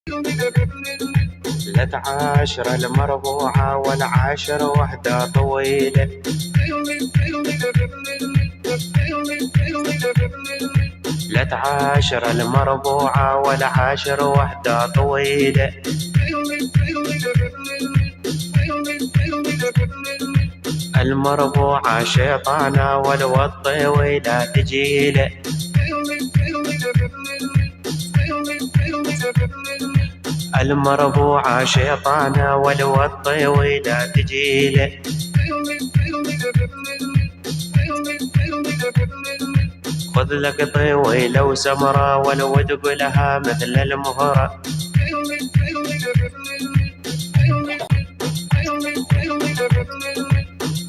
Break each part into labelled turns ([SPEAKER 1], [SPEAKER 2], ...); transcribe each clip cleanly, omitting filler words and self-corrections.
[SPEAKER 1] لا تعاشر المربوعة والعاشر وحدة طويلة. لا تعاشر المربوعة والعاشر وحدة طويلة. المربوعة شيطانة والطويلة تجيله. المربوعة شيطانة والطويلة تجيله. خذ لك طويلة وسمرة والودق لها مثل المهرة.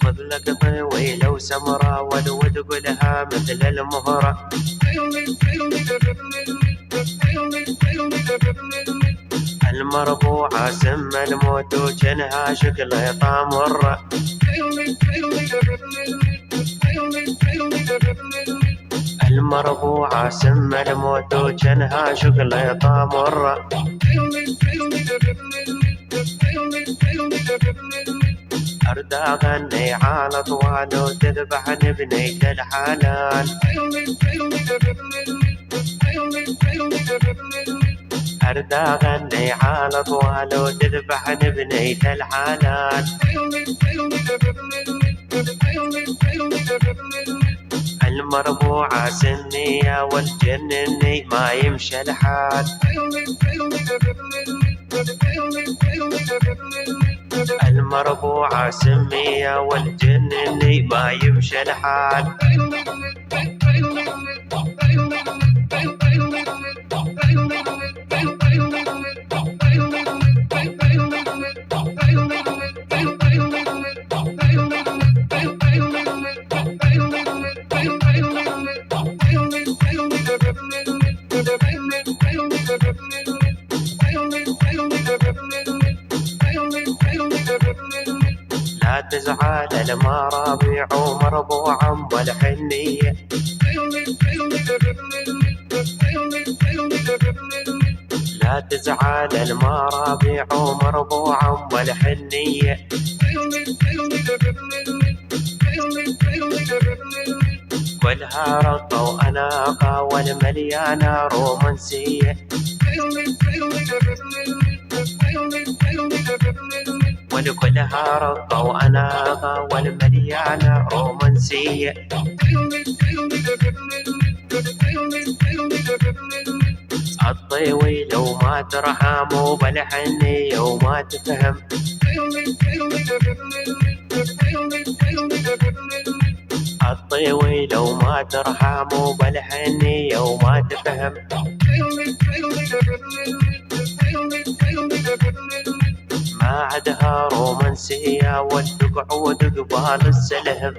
[SPEAKER 1] خذ لك طويلة وسمرة والودق لها مثل المهرة. المربوعة سم الموت وجنها شقليطة مرة. المربوعة سم الموت وجنها شقليطة مرة. أرد أغني على طوال وتذبحني بنيت الحلال. أرد أغني على طوال وتذبحني بنيت الحلال. المربوعة سنية والجنني ما يمشي الحال. المربوعة سمية والجنني ما يمشي الحال. لا تزعل المرابيع مربوعا والحنية. لا تزعل المرابيع مربوعا والحنية. كلها رقة وأناقة والمليانة رومانسية. ولكلها رقة وأناقة والمليانة رومانسية. الطويلة وما ترحم وبالحنية وما تفهم. الطويلة وما ترحم وبالحنية وما تفهم. ما عدها رومانسية والتقعود قبال السلهم.